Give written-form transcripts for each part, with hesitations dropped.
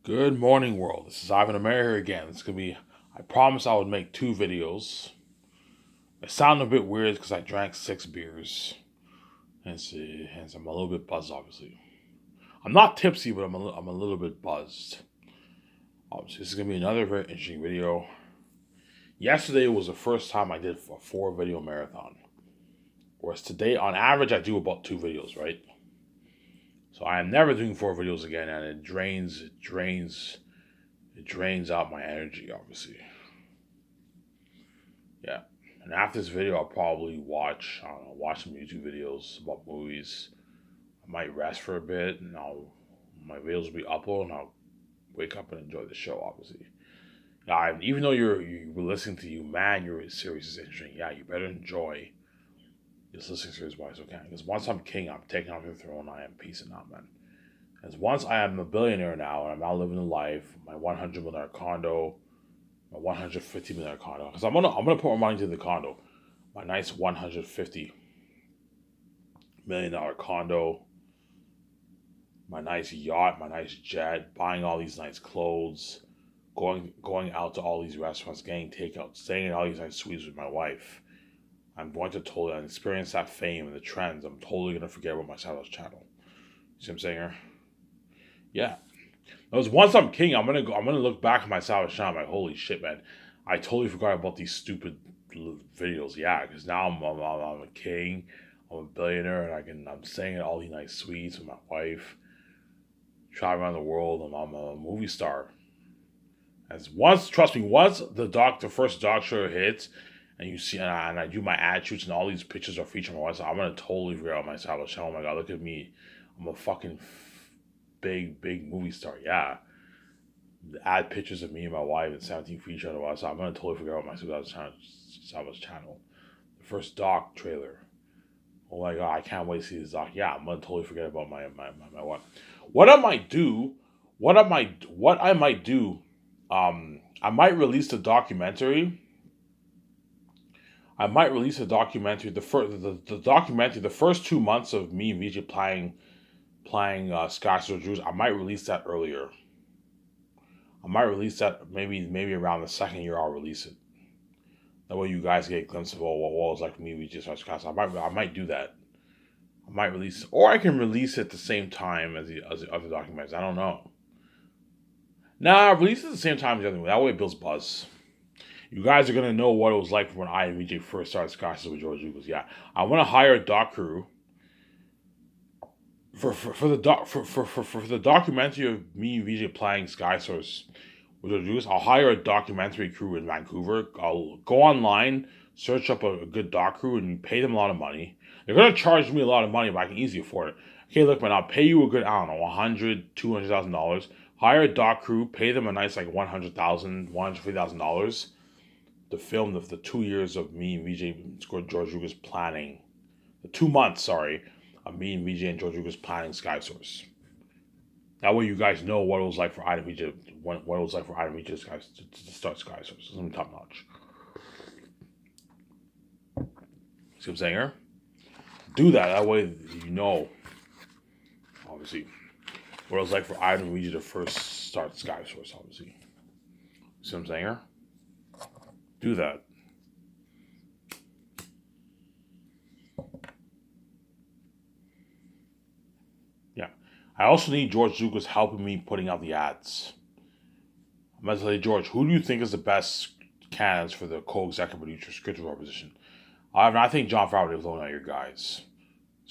Good morning, world. This is Ivan Amir here again. It's gonna be. I promised I would make two videos. It sounded a bit weird because I drank 6 beers, hence I'm a little bit buzzed. Obviously, I'm not tipsy, but I'm a little bit buzzed. Obviously, this is gonna be another very interesting video. Yesterday was the first time I did a 4 video marathon, whereas today, on average, I do about 2 videos, right? So I am never doing 4 videos again, and it drains out my energy, obviously. Yeah. And after this video, I'll probably watch some YouTube videos about movies. I might rest for a bit, and my videos will be uploaded, and I'll wake up and enjoy the show. Obviously, yeah. Even though you're listening to you, man, your series is interesting. Yeah, you better enjoy this listening series while it's okay. Because once I'm king, I'm taking off your throne. I am peacing out, man. Because once I am a billionaire now, and I'm now living the life, my $100 million condo, my $150 million condo. Because I'm gonna put more money into the condo. My nice $150 million condo, my nice yacht, my nice jet, buying all these nice clothes, going out to all these restaurants, getting takeout, staying in all these nice suites with my wife. I'm going to totally experience that fame and the trends. I'm totally gonna forget about my Savage channel. See what I'm saying here? Yeah. Those once I'm king, I'm gonna look back at my Savage channel. I'm like, holy shit, man! I totally forgot about these stupid videos. Yeah, because now I'm a king. I'm a billionaire, and I'm staying at all these nice suites with my wife, traveling around the world, and I'm a movie star. Trust me, once the first dog show hits, and you see, and I do my ad shoots, and all these pictures are featuring my wife, so I'm gonna totally figure out my Savage channel. Oh my god, look at me! I'm a fucking big movie star. Yeah, add pictures of me and my wife and 17 feature on the website. I'm gonna totally figure out my Savage channel. The first doc trailer. Oh my god, I can't wait to see this doc. Yeah, I'm gonna totally forget about my wife. What I might do, what I might do, I might release the documentary. I might release a documentary. The documentary, the first 2 months of me and VJ playing Sky Drews. I might release that earlier. I might release that maybe around the second year. I'll release it. That way you guys get a glimpse of what it was like for me. We just watched cast. I might do that. I might release, or I can release it at the same time as the other documentaries. I don't know. Nah, release it at the same time as the other one. That way it builds buzz. You guys are gonna know what it was like when I and VJ first started Scotches with George Lucas. Yeah, I want to hire a doc crew for the documentary of me and VJ playing Sky Source with the Juice. I'll hire a documentary crew in Vancouver. I'll go online, search up a good doc crew, and pay them a lot of money. They're gonna charge me a lot of money, but I can easily afford it. Okay, look, man, I'll pay you a good, I don't know, $100,000, $200,000. Hire a doc crew, pay them a nice like $100,000, $150,000 to film the 2 years of me and VJ George Lucas planning. The 2 months, sorry, of me and VJ and George Lucas planning Sky Source. That way, you guys know what it was like for Item VJ, what it was like for Item VJ guys to start Sky Source. It's gonna be top notch. See what I'm saying here? Do that. That way, you know, obviously, what it was like for Item VJ to first start Sky Source. Obviously, see what I'm saying here? Do that. Yeah. I also need George Lucas helping me putting out the ads. I'm going to tell you, George, who do you think is the best candidates for the co-executive producer script position? I think Jon Favreau is blowing out your guys.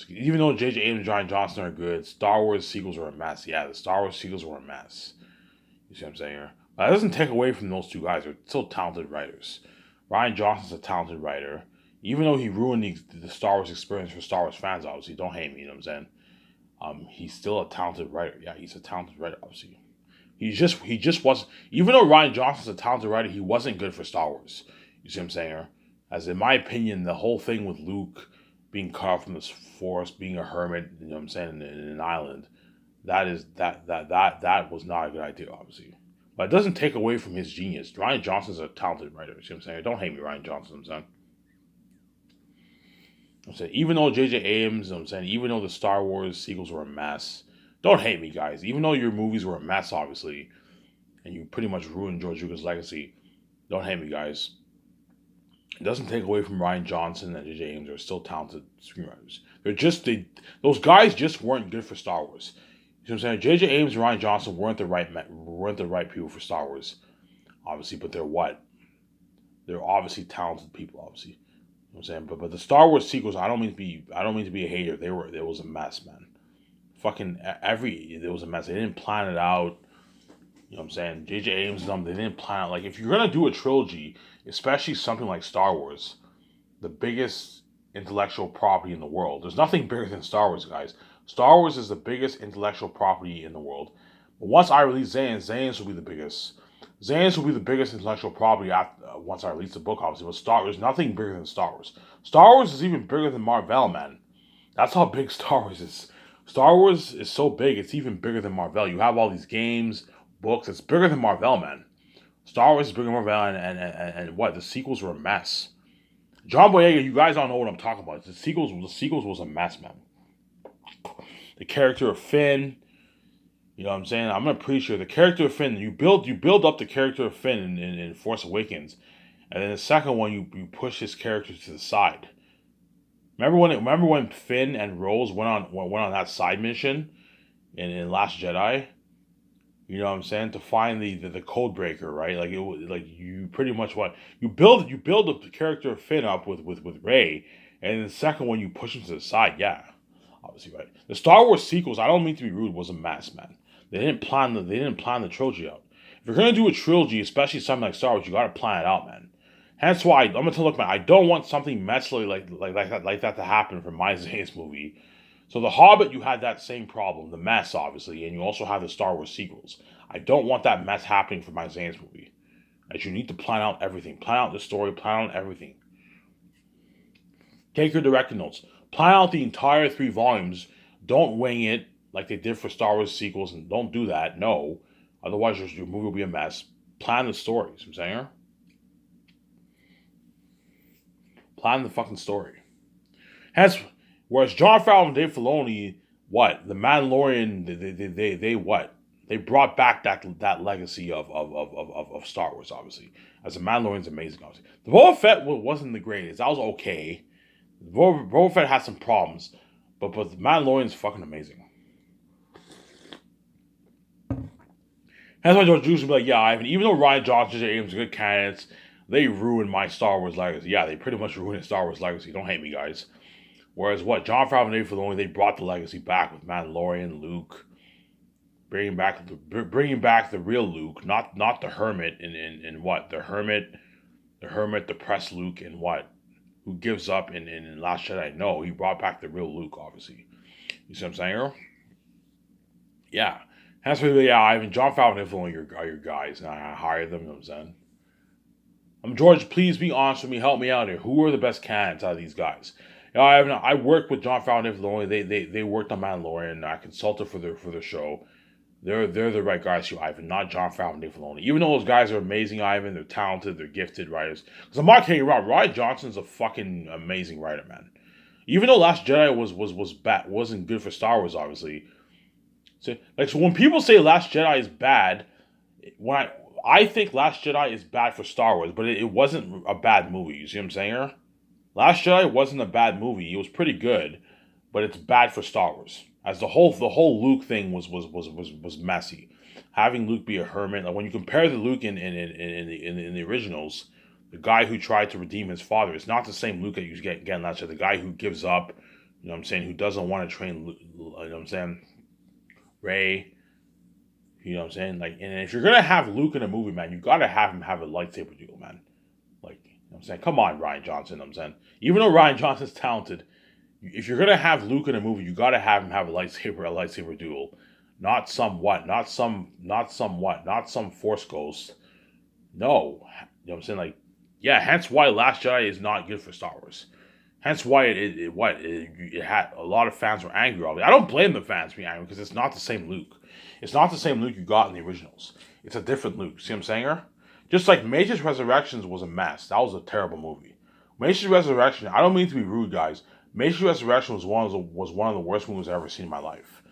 Even though J.J. Abrams and Rian Johnson are good, Star Wars sequels were a mess. Yeah, the Star Wars sequels were a mess. You see what I'm saying here? But that doesn't take away from those two guys. They're still talented writers. Rian Johnson's a talented writer. Even though he ruined the Star Wars experience for Star Wars fans, obviously, don't hate me, you know what I'm saying? He's still a talented writer. Yeah, he's a talented writer, obviously. He just wasn't. Even though Rian Johnson's a talented writer, he wasn't good for Star Wars. You see what I'm saying here? As in my opinion, the whole thing with Luke being cut off from this forest, being a hermit, you know what I'm saying, in an island, that was not a good idea, obviously. But it doesn't take away from his genius. Rian Johnson's a talented writer. You see what I'm saying? Don't hate me, Rian Johnson. I'm saying even though J.J. Abrams, I'm saying even though the Star Wars sequels were a mess, don't hate me, guys. Even though your movies were a mess, obviously, and you pretty much ruined George Lucas' legacy. Don't hate me, guys. It doesn't take away from Rian Johnson and J.J. Abrams. They're still talented screenwriters. Those guys just weren't good for Star Wars. You know what I'm saying? J.J. Abrams and Rian Johnson weren't the right people for Star Wars, obviously. But they're what? They're obviously talented people, obviously. You know what I'm saying? But the Star Wars sequels, I don't mean to be a hater. There was a mess, man. There was a mess. They didn't plan it out. You know what I'm saying? J.J. Abrams and them, they didn't plan out. Like, if you're gonna do a trilogy, especially something like Star Wars, the biggest intellectual property in the world. There's nothing bigger than Star Wars, guys. Star Wars is the biggest intellectual property in the world. But once I release Zans will be the biggest. Zans will be the biggest intellectual property once I release the book, obviously. But there's nothing bigger than Star Wars. Star Wars is even bigger than Marvel, man. That's how big Star Wars is. Star Wars is so big, it's even bigger than Marvel. You have all these games, books. It's bigger than Marvel, man. Star Wars is bigger than Marvel, and what? The sequels were a mess. John Boyega, you guys don't know what I'm talking about. The sequels was a mess, man. The character of Finn, you know what I'm saying? I'm pretty sure the character of Finn, you build up the character of Finn in Force Awakens, and then the second one you push his character to the side. Remember when Finn and Rose went on that side mission in Last Jedi? You know what I'm saying? To find the code breaker, right? Like you pretty much you build up the character of Finn up with Rey, and the second one you push him to the side. Yeah, obviously, right. The Star Wars sequels, I don't mean to be rude, was a mess, man. They didn't plan the trilogy out. If you're gonna do a trilogy, especially something like Star Wars, you gotta plan it out, man. Hence why I'm gonna tell you, man, I don't want something messily like that to happen for my Zane's movie. So The Hobbit, you had that same problem, the mess, obviously, and you also have the Star Wars sequels. I don't want that mess happening for my Zane's movie. That you need to plan out everything. Plan out the story, plan out everything. Take your director notes. Plan out the entire 3 volumes. Don't wing it like they did for Star Wars sequels, and don't do that, no. Otherwise, your movie will be a mess. Plan the story, you know what I'm saying? Plan the fucking story. Hence, whereas Jon Favreau and Dave Filoni, what? The Mandalorian, they what? They brought back that legacy of Star Wars, obviously. As the Mandalorian's amazing, obviously. The Boba Fett wasn't the greatest. That was okay. Boba Fett had some problems, but the Mandalorian's fucking amazing. That's why George Lucas would be like, yeah, Ivan, even though Rian Johnson and Abrams are good candidates, they ruined my Star Wars legacy. Yeah, they pretty much ruined Star Wars legacy. Don't hate me, guys. Whereas what? Jon Favreau and Dave Filoni, they brought the legacy back with Mandalorian, Luke, bringing back the real Luke, not the hermit in what? The hermit, depressed Luke, and what? Who gives up in Last Jedi? No, he brought back the real Luke, obviously. You see what I'm saying? Yeah. That's really, yeah, Ivan, Jon Favreau and Dave Filoni are your guys, and I hired them, you know what I'm saying? George, please be honest with me, help me out here. Who are the best candidates out of these guys? You know, I worked with Jon Favreau and Dave Filoni. They worked on Mandalorian. I consulted for their show. They're the right guys to you, Ivan, not Jon Favreau and Dave Filoni. Even though those guys are amazing, Ivan, they're talented, they're gifted writers. Because I'm not kidding you, Rian Johnson's a fucking amazing writer, man. Even though Last Jedi wasn't good for Star Wars, obviously. So when people say Last Jedi is bad, when I think Last Jedi is bad for Star Wars, but it wasn't a bad movie. You see what I'm saying here? Last Jedi wasn't a bad movie. It was pretty good, but it's bad for Star Wars. As the whole Luke thing was messy. Having Luke be a hermit, like when you compare the Luke in the originals, the guy who tried to redeem his father, it's not the same Luke that you get in Last Jedi. The guy who gives up, you know what I'm saying, who doesn't want to train, you know what I'm saying, Rey. You know what I'm saying? Like, and if you're gonna have Luke in a movie, man, you gotta have him have a lightsaber duel, man. Like, you know what I'm saying? Come on, Rian Johnson, you know what I'm saying? Even though Rian Johnson's talented, if you're gonna have Luke in a movie, you gotta have him have a lightsaber duel. Not some Force ghost. No. You know what I'm saying? Like, yeah, hence why Last Jedi is not good for Star Wars. Hence why it had a lot of fans were angry of it. I don't blame the fans being angry because it's not the same Luke. It's not the same Luke you got in the originals. It's a different Luke. See what I'm saying here? Just like Matrix Resurrections was a mess. That was a terrible movie. Matrix Resurrection, I don't mean to be rude, guys. Matrix Resurrection was one of the worst movies I've ever seen in my life.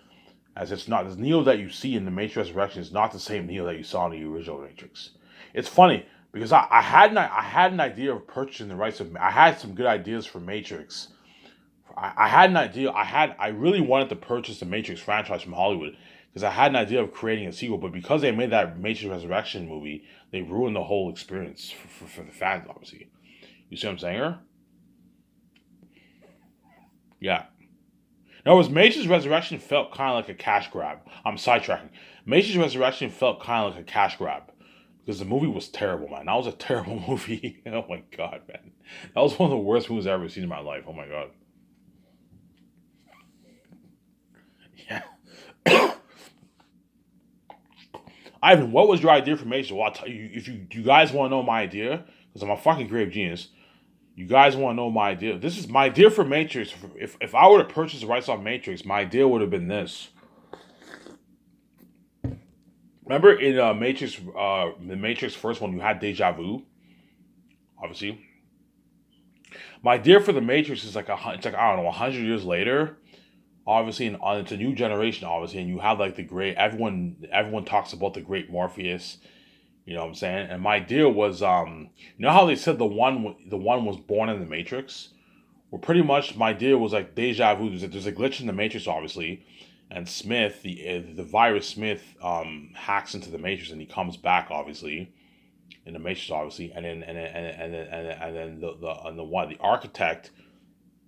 As it's not the Neo that you see in the Matrix Resurrection is not the same Neo that you saw in the original Matrix. It's funny because I had an idea of purchasing the rights of I had some good ideas for Matrix. I had an idea. I really wanted to purchase the Matrix franchise from Hollywood because I had an idea of creating a sequel, but because they made that Matrix Resurrection movie, they ruined the whole experience for the fans. Obviously, you see what I'm saying here? Yeah. In other words, Matrix Resurrection felt kind of like a cash grab. I'm sidetracking. Matrix Resurrection felt kind of like a cash grab because the movie was terrible, man. That was a terrible movie. Oh my god, man. That was one of the worst movies I've ever seen in my life. Oh my god. Yeah. Ivan, what was your idea for Matrix? Well, I'll tell you. If you guys want to know my idea, because I'm a fucking creative genius, you guys want to know my idea. This is my idea for Matrix. If I were to purchase the rights off Matrix, my idea would have been this. Remember in Matrix, the Matrix first one, you had deja vu. Obviously, my idea for the Matrix is like it's like I don't know, 100 years later. Obviously, and it's a new generation. Obviously, and you have like the great everyone talks about the great Morpheus. You know what I'm saying? And my idea was, you know how they said the one was born in the Matrix. Well, pretty much my idea was like deja vu. There's a glitch in the Matrix, obviously, and Smith, the virus Smith, hacks into the Matrix and he comes back, obviously, in the Matrix, obviously, and then the architect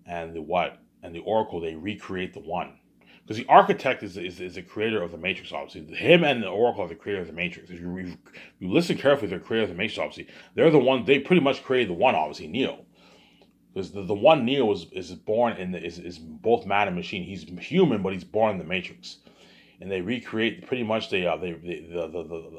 and the what and the Oracle they recreate the one. Because the architect is the creator of the Matrix, obviously. Him and the Oracle are the creator of the Matrix. If you listen carefully, they're creator of the Matrix, obviously. They're the one. They pretty much created the one, obviously, Neo. Because the one Neo is born in is both man and machine. He's human, but he's born in the Matrix, and they recreate pretty much the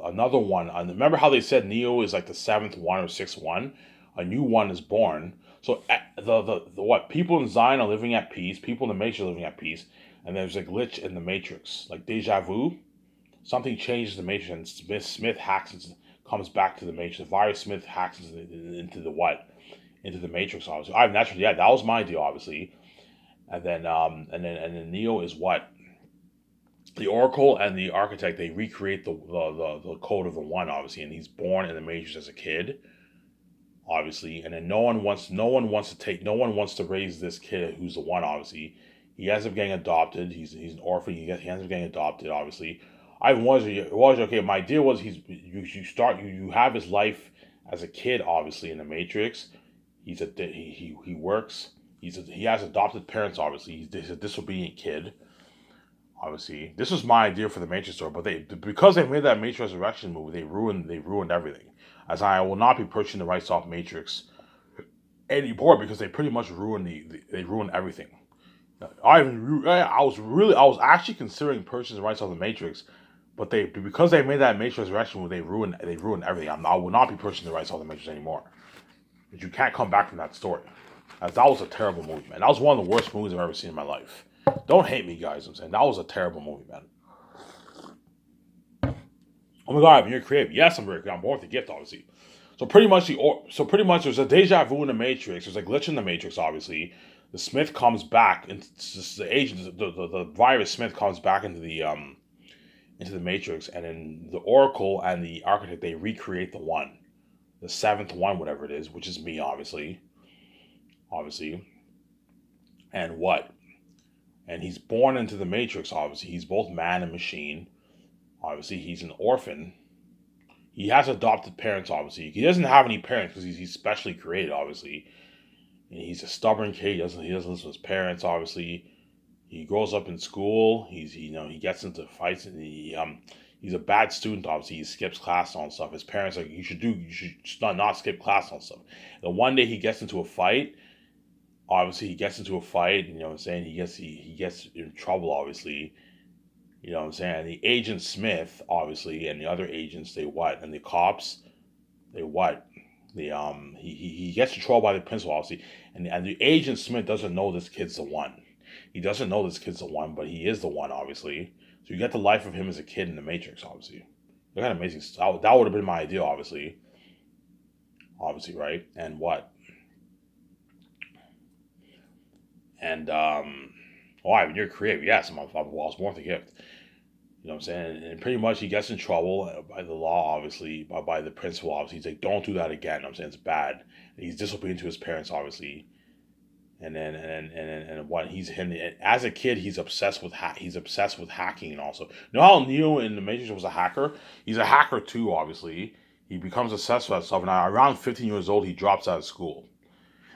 another one. And remember how they said Neo is like the seventh one or sixth one? A new one is born. So the what people in Zion are living at peace. People in the Matrix are living at peace, and there's a glitch in the Matrix, like deja vu. Something changes the Matrix, and Smith hacks and comes back to the Matrix. The virus Smith hacks into the what? Into the Matrix, obviously. I naturally, yeah, that was my deal, obviously. And then Neo is what the Oracle and the Architect they recreate the code of the one, obviously, and he's born in the Matrix as a kid, obviously, and then no one wants to raise this kid who's the one, obviously. He ends up getting adopted. He's an orphan. He ends up getting adopted, obviously. I was okay. My idea was you have his life as a kid, obviously, in the Matrix. He works. He has adopted parents. Obviously, he's a disobedient kid. Obviously, this was my idea for the Matrix story, but because they made that Matrix Resurrection movie, they ruined everything. As I will not be purchasing the rights off Matrix anymore because they pretty much ruined they ruined everything. I was actually considering purchasing the rights off the Matrix, but because they made that Matrix Resurrection movie, they ruined everything. I will not be purchasing the rights off the Matrix anymore. But you can't come back from that story. As that was a terrible movie, man. That was one of the worst movies I've ever seen in my life. Don't hate me, guys. I'm saying that was a terrible movie, man. Oh my god, you're creative. Yes, I'm very creative. I'm born with the gift, obviously. So pretty much, there's a deja vu in the Matrix. There's a glitch in the Matrix, obviously. The Smith comes back, and the agent, the virus Smith comes back into the Matrix, and then the Oracle and the Architect they recreate the seventh one, whatever it is, which is me, obviously, and what? And he's born into the Matrix. Obviously, he's both man and machine. Obviously, he's an orphan. He has adopted parents. Obviously, he doesn't have any parents because he's specially created. Obviously, and he's a stubborn kid. He doesn't listen to his parents. Obviously, he grows up in school. He gets into fights and he's a bad student. Obviously, he skips class and all stuff. His parents are like you should not skip class and all stuff. The one day he gets into a fight. Obviously, he gets into a fight. You know what I'm saying? He gets in trouble. Obviously, you know what I'm saying. And the agent Smith, obviously, and the other agents, they what? And the cops, they what? He gets in trouble by the principal, obviously, and the agent Smith doesn't know this kid's the one. He doesn't know this kid's the one, but he is the one, obviously. So you get the life of him as a kid in the Matrix, obviously. Look at amazing. That would have been my idea, obviously, right? And what? And oh, I mean, you're creative. Yes, I was born with a gift. You know what I'm saying? And pretty much he gets in trouble by the law, obviously, by the principal, obviously. He's like, don't do that again. You know what I'm saying? It's bad. And he's disobedient to his parents, obviously. And what he's him as a kid, he's obsessed with he's obsessed with hacking and also. You know how Neo in the Matrix was a hacker? He's a hacker too, obviously. He becomes obsessed with that stuff. And around 15 years old, he drops out of school.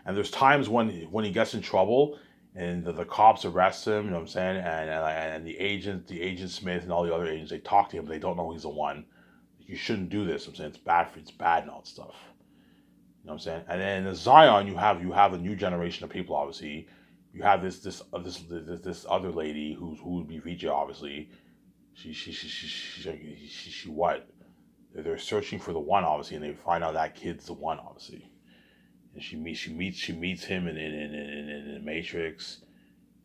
And there's times when he gets in trouble and the cops arrest him, you know what I'm saying? And the agent Smith and all the other agents, they talk to him, but they don't know he's the one. You shouldn't do this. I'm saying it's bad and all that stuff. You know what I'm saying? And then in Zion, you have a new generation of people. Obviously, you have this other lady who would be VJ. Obviously, she what? They're searching for the one, obviously, and they find out that kid's the one, obviously. And she meets him in the Matrix,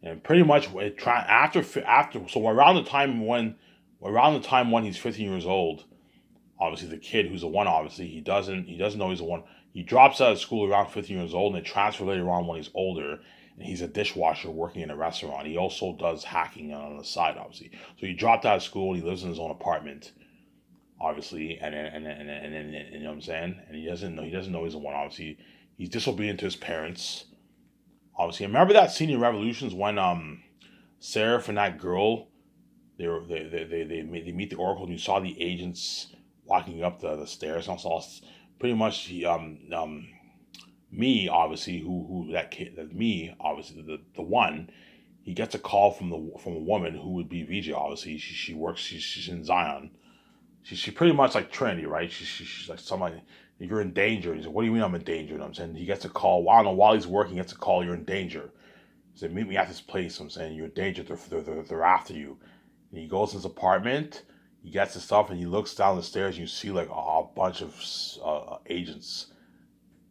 and pretty much after so around the time when he's 15 years old, obviously the kid who's the one, obviously he doesn't know he's the one. He drops out of school around 15 years old and they transfer later on when he's older, and he's a dishwasher working in a restaurant. He also does hacking on the side, obviously. So he dropped out of school and he lives in his own apartment, obviously, and you know what I'm saying. And he doesn't know he's the one. Obviously, he's disobedient to his parents. Obviously, remember that scene in Revolutions when Seraph and that girl they meet the Oracle and you saw the agents walking up the stairs and I saw pretty much me obviously who that kid that me obviously the one he gets a call from a woman who would be VJ obviously she works she's in Zion she pretty much like Trinity right she's like somebody you're in danger he's like what do you mean I'm in danger and I'm saying he gets a call I don't know while he's working he gets a call you're in danger he said meet me at this place I'm saying you're in danger they're after you and he goes to his apartment. He gets his stuff and he looks down the stairs and you see like a bunch of agents.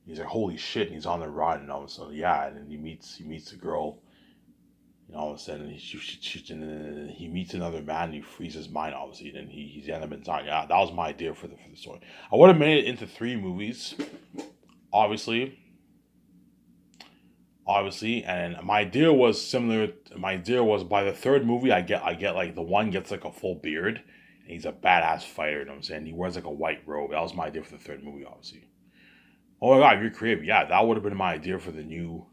He's like, "Holy shit!" And he's on the run and all of a sudden, yeah. And then he meets the girl. And all of a sudden, he meets another man. And he frees his mind, obviously. Then he's end up in time. Yeah, that was my idea for the story. I would have made it into 3 movies, obviously. Obviously, and my idea was similar. My idea was by the third movie, I get like the one gets like a full beard, and he's a badass fighter. You know what I'm saying? He wears like a white robe. That was my idea for the third movie, obviously. Oh my god, you're creative. Yeah, that would have been my idea for the new.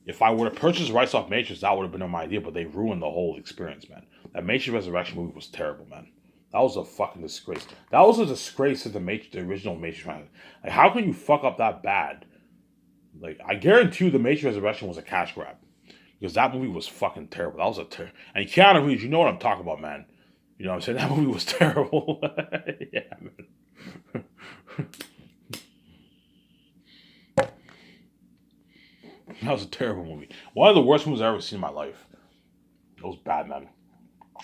If I would have purchased rights off Matrix, that would have been my idea. But they ruined the whole experience, man. That Matrix Resurrection movie was terrible, man. That was a fucking disgrace. That was a disgrace to the original Matrix. Man. Like, how can you fuck up that bad? Like, I guarantee you the Matrix Resurrection was a cash grab. Because that movie was fucking terrible. That was and Keanu Reeves, you know what I'm talking about, man. You know what I'm saying? That movie was terrible. Yeah, man. That was a terrible movie. One of the worst movies I've ever seen in my life. It was bad, man.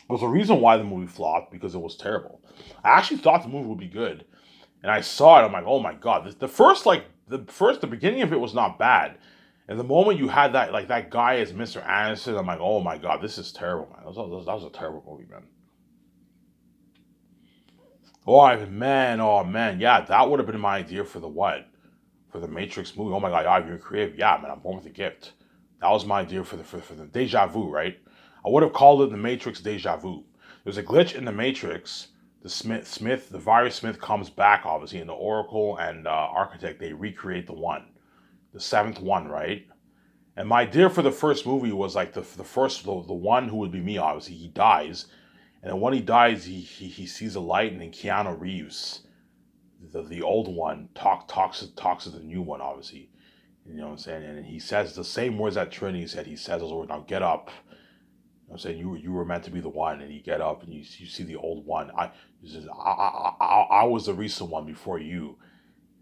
There's a reason why the movie flopped, because it was terrible. I actually thought the movie would be good. And I saw it, I'm like, oh my god. The beginning of it was not bad. And the moment you had that guy as Mr. Anderson, I'm like, oh my god, this is terrible, man. That was a terrible movie, man. Oh man, yeah, that would have been my idea for the what? For the Matrix movie. Oh my god, you're creative. Yeah, man, I'm born with a gift. That was my idea for the Deja Vu, right? I would have called it the Matrix Deja Vu. There's a glitch in the Matrix. The virus Smith comes back, obviously, and the Oracle and Architect, they recreate the seventh one, right? And my idea for the first movie was like the one who would be me, obviously, he dies. And then when he dies, he sees a light, and then Keanu Reeves, the old one, talks to the new one, obviously. You know what I'm saying? And he says the same words that Trinity said. He says those words, now get up. You know what I'm saying? You were meant to be the one, and you get up and you see the old one. He says, I was the recent one before you.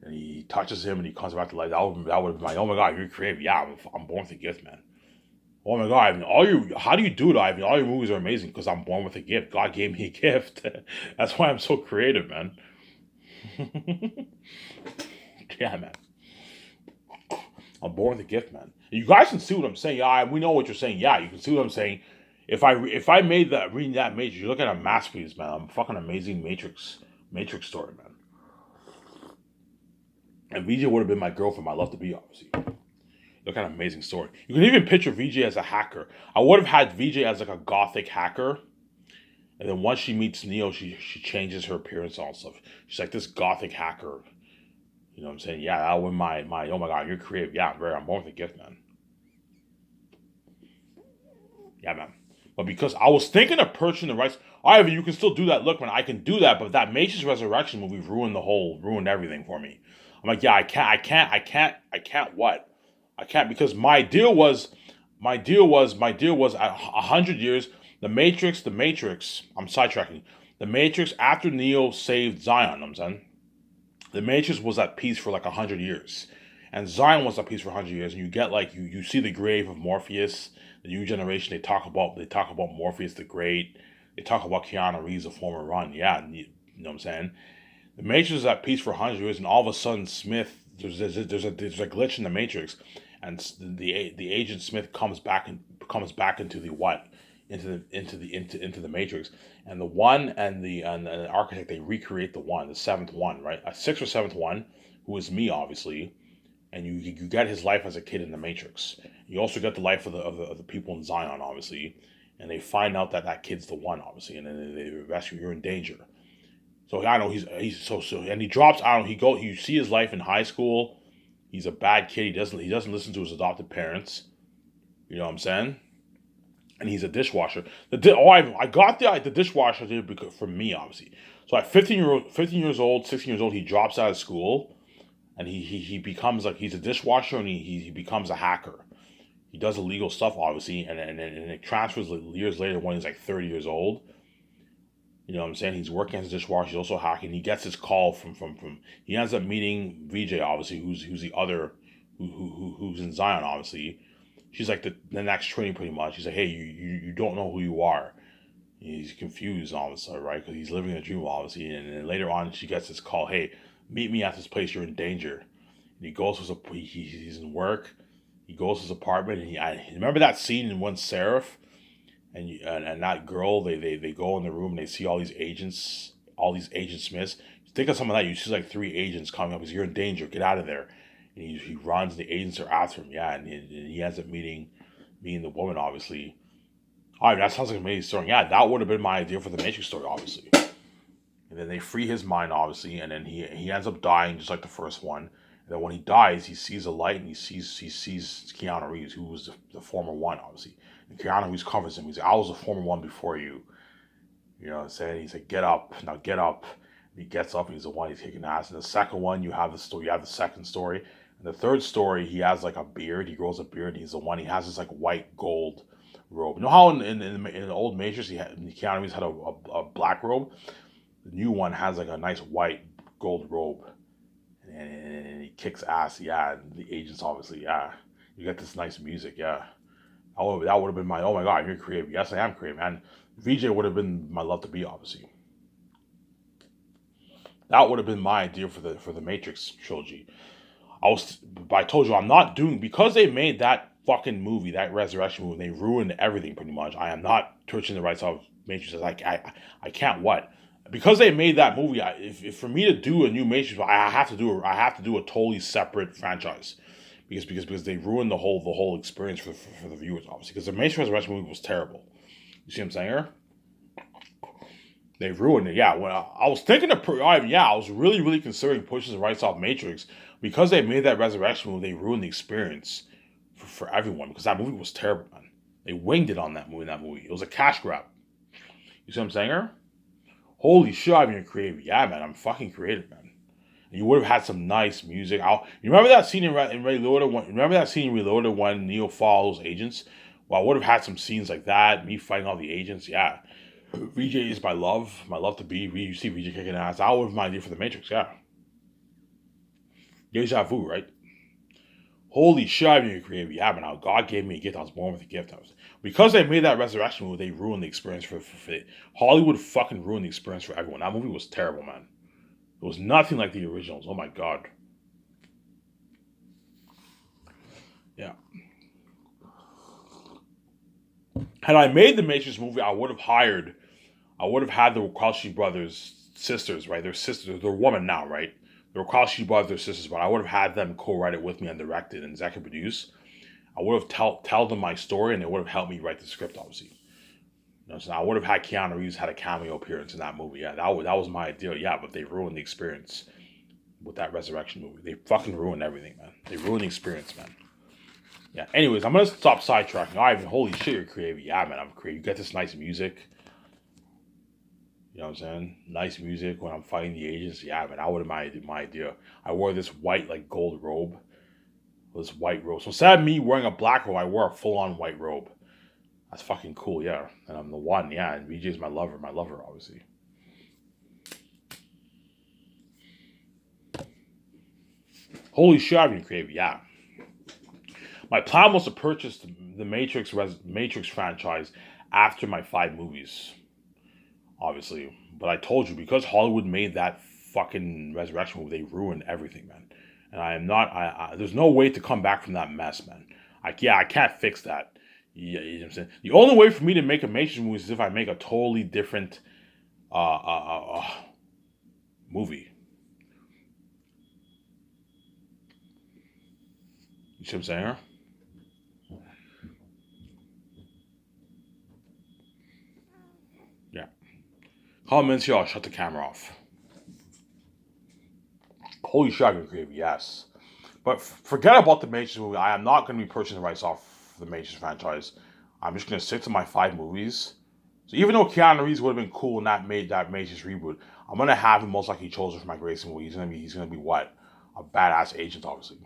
And he touches him and he comes back to life. That would be my, oh my god, you're creative. Yeah, I'm born with a gift, man. Oh my god, I mean, how do you do it, Ivan? All your movies are amazing because I'm born with a gift. God gave me a gift. That's why I'm so creative, man. Yeah, man. I'm born with a gift, man. You guys can see what I'm saying. Yeah, we know what you're saying. Yeah, you can see what I'm saying. If I made that reading that Matrix, you look at a masterpiece, man. I'm a fucking amazing Matrix story, man. And VJ would have been my girlfriend, my love to be, obviously. Look at an amazing story. You can even picture VJ as a hacker. I would have had VJ as like a gothic hacker. And then once she meets Neo, she changes her appearance and all stuff. She's like this gothic hacker. You know what I'm saying? Yeah, that was my oh my god, you're creative. Yeah, I'm born with a gift, man. Yeah, man. But because I was thinking of purchasing the rights, Ivan, you can still do that. Look, man, I can do that, but that Matrix Resurrection movie ruined everything for me. I'm like, yeah, I can't what? I can't because my deal was at 100 years. The Matrix. I'm sidetracking. The Matrix after Neo saved Zion. I'm saying the Matrix was at peace for like 100 years, and Zion was at peace for 100 years. And you get like you see the grave of Morpheus. The new generation they talk about Morpheus the Great. They talk about Keanu Reeves, a former run. Yeah, you know what I'm saying. The Matrix is at peace for 100 years, and all of a sudden Smith there's a glitch in the Matrix, and the agent Smith comes back into the what into the Matrix, and the one and the architect they recreate the seventh one, right, a sixth or seventh one, who is me obviously, and you get his life as a kid in the Matrix. You also get the life of the people in Zion obviously, and they find out that that kid's the one obviously, and then they rescue. You're in danger. So I know he's so and he drops out. You see his life in high school. He's a bad kid. He doesn't listen to his adopted parents. You know what I'm saying? And he's a dishwasher. I got the dishwasher did because for me obviously. So at 15 years old, 16 years old, he drops out of school, and he becomes like he's a dishwasher, and he becomes a hacker. He does illegal stuff obviously, and it transfers years later when he's like 30 years old. You know what I'm saying? He's working as a dishwasher. He's also hacking. He gets his call from. He ends up meeting VJ, obviously, who's the other, who's in Zion, obviously. She's like the next training, pretty much. He's like, hey, you don't know who you are. He's confused, obviously, right? Because he's living a dream, obviously. And then later on, she gets this call, hey, meet me at this place. You're in danger. And he goes to he's in work. He goes to his apartment, and I remember that scene in One Seraph, and that girl, they go in the room and they see all these agent Smiths. Think of some of that. You see like three agents coming up. Because you're in danger. Get out of there. And he runs. The agents are after him. Yeah, and he ends up meeting the woman. Obviously, all right, that sounds like an amazing story. Yeah, that would have been my idea for the Matrix story. Obviously, and then they free his mind. Obviously, and then he ends up dying just like the first one. And then when he dies, he sees a light, and he sees Keanu Reeves, who was the former one, obviously. And Keanu Reeves covers him. He's like, I was the former one before you. You know what I'm saying? He's like, get up. Now get up. And he gets up, and he's the one. He's kicking ass. And the second one, you have the story. You have the second story. And the third story, he has like a beard. He grows a beard. And he's the one. He has this like white gold robe. You know how in the old Matrix, Keanu Reeves had a black robe? The new one has like a nice white gold robe. And he kicks ass. Yeah. And the agents, obviously. Yeah. You get this nice music. Yeah. That would have been my, oh my god, you're creative. Yes, I am creative. And VJ would have been my love to be, obviously. That would have been my idea for the Matrix trilogy. But I told you I'm not doing, because they made that fucking movie, that Resurrection movie. They ruined everything pretty much. I am not touching the rights of Matrix. I can't what, because they made that movie. If for me to do a new Matrix, I have to do a totally separate franchise. Because they ruined the whole experience for the viewers, obviously. Because the Matrix Resurrection movie was terrible. You see what I'm saying here? They ruined it. Yeah, when I was thinking of, I was really considering pushing the rights off Matrix, because they made that Resurrection movie. They ruined the experience for everyone, because that movie was terrible, man. They winged it on that movie. It was a cash grab. You see what I'm saying here? Holy shit, I'm being creative. Yeah, man, I'm fucking creative, man. You would have had some nice music. You remember that scene in Reloaded? Remember that scene in Reloaded when Neo follows agents? Well, I would have had some scenes like that. Me fighting all the agents. Yeah, VJ is my love to be. You see VJ kicking ass. That would have been my idea for the Matrix. Yeah, deja vu, right? Holy shit, I'm being creative. Yeah, man, how God gave me a gift. I was born with a gift. Because they made that Resurrection movie, they ruined the experience for it. Hollywood fucking ruined the experience for everyone. That movie was terrible, man. It was nothing like the originals. Oh my god. Yeah. Had I made the Matrix movie, I would have had the Wachowski brothers sisters, right? They're sisters. They're women now, right? The Wachowski brothers sisters, but I would have had them co-write it with me and direct it and executive produce. I would have tell them my story, and they would have helped me write the script, obviously. You know, so I would have had Keanu Reeves had a cameo appearance in that movie. Yeah, that was my idea. Yeah, but they ruined the experience with that Resurrection movie. They fucking ruined everything, man. They ruined the experience, man. Yeah. Anyways, I'm gonna stop sidetracking. Ivan, holy shit, you're creative. Yeah, man, I'm creative. You get this nice music. You know what I'm saying? Nice music when I'm fighting the agents. Yeah, man, that would have my idea. I wore this white, like, gold robe. This white robe. So instead of me wearing a black robe, I wore a full-on white robe. That's fucking cool, yeah. And I'm the one, yeah. And VJ's my lover, obviously. Holy shit, I've been creative. Yeah. My plan was to purchase the Matrix franchise after my 5 movies, obviously. But I told you, because Hollywood made that fucking Resurrection movie, they ruined everything, man. And I am not. There's no way to come back from that mess, man. I can't fix that. Yeah, you know what I'm saying. The only way for me to make a Matrix movie is if I make a totally different movie. You see what I'm saying? Huh? Yeah. Comments here. I'll shut the camera off. Holy shit, I'm creative. Yes. But forget about the Matrix movie. I am not going to be purchasing the rights off the Matrix franchise. I'm just going to stick to my 5 movies. So even though Keanu Reeves would have been cool in that Matrix reboot, I'm going to have him most likely chosen for my greatest movie. He's going to be what? A badass agent, obviously.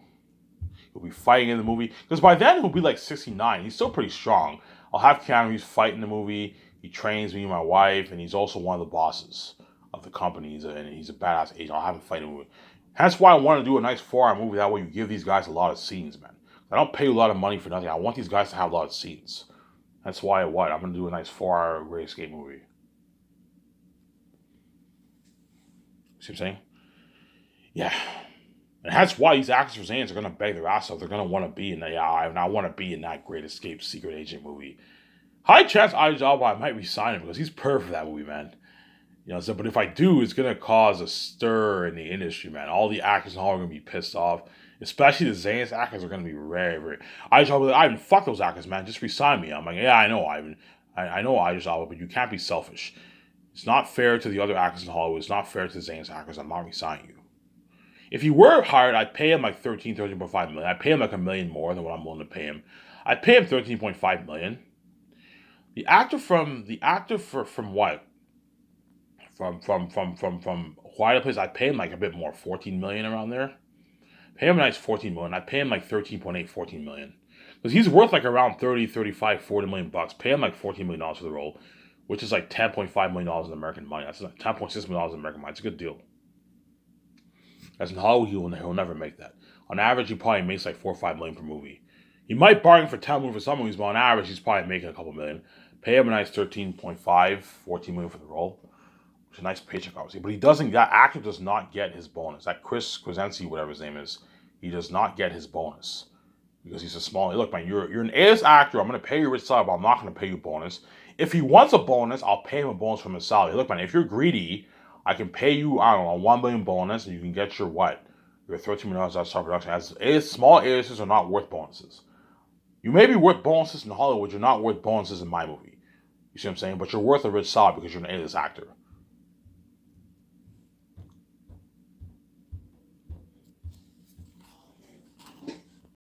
He'll be fighting in the movie. Because by then, he'll be like 69. He's still pretty strong. I'll have Keanu Reeves fight in the movie. He trains me and my wife. And he's also one of the bosses of the company. He's a badass agent. I'll have him fight in the movie. That's why I want to do a nice 4-hour movie. That way you give these guys a lot of scenes, man. I don't pay you a lot of money for nothing. I want these guys to have a lot of scenes. That's why I'm going to do a nice 4-hour Great Escape movie. See what I'm saying? Yeah. And that's why these actors for Zans are going to beg their ass off. They're going to want to be in that. Yeah, and I want to be in that Great Escape Secret Agent movie. High chance Idris Elba, I might resign him because he's perfect for that movie, man. You know, so, but if I do, it's going to cause a stir in the industry, man. All the actors in Hollywood are going to be pissed off. Especially the Zans actors are going to be very, very... Idris Elba, Ivan, fuck those actors, man. Just resign me. I'm like, yeah, I know, Ivan. I know Idris Elba, but you can't be selfish. It's not fair to the other actors in Hollywood. It's not fair to the Zans actors. I'm not resigning you. If you were hired, I'd pay him like $13.5 million. I'd pay him like $1 million more than what I'm willing to pay him. I'd pay him $13.5 million. The actor from what? From Quiet Place, I'd pay him like a bit more, $14 million around there. Pay him a nice $14 million. I'd pay him like 13.8, $14 million. Because he's worth like around 30, 35, $40 million bucks. Pay him like $14 million for the role, which is like $10.5 million in American money. That's like $10.6 million in American money. It's a good deal. As in Hollywood, he'll never make that. On average, he probably makes like $4 or $5 million per movie. He might bargain for 10 million for some movies, but on average, he's probably making a couple million. Pay him a nice 13.5, $14 million for the role. Which is a nice paycheck, obviously. But he doesn't, that actor does not get his bonus. That Chris Krasinski, whatever his name is, he does not get his bonus. Because he's a small, look, man, you're an A-list actor. I'm going to pay you a rich salary, but I'm not going to pay you a bonus. If he wants a bonus, I'll pay him a bonus from his salary. Look, man, if you're greedy, I can pay you, I don't know, a $1 million bonus, and you can get your what? Your $13 million out of star production. As small A-listers are not worth bonuses. You may be worth bonuses in Hollywood, you're not worth bonuses in my movie. You see what I'm saying? But you're worth a rich salary because you're an A-list actor.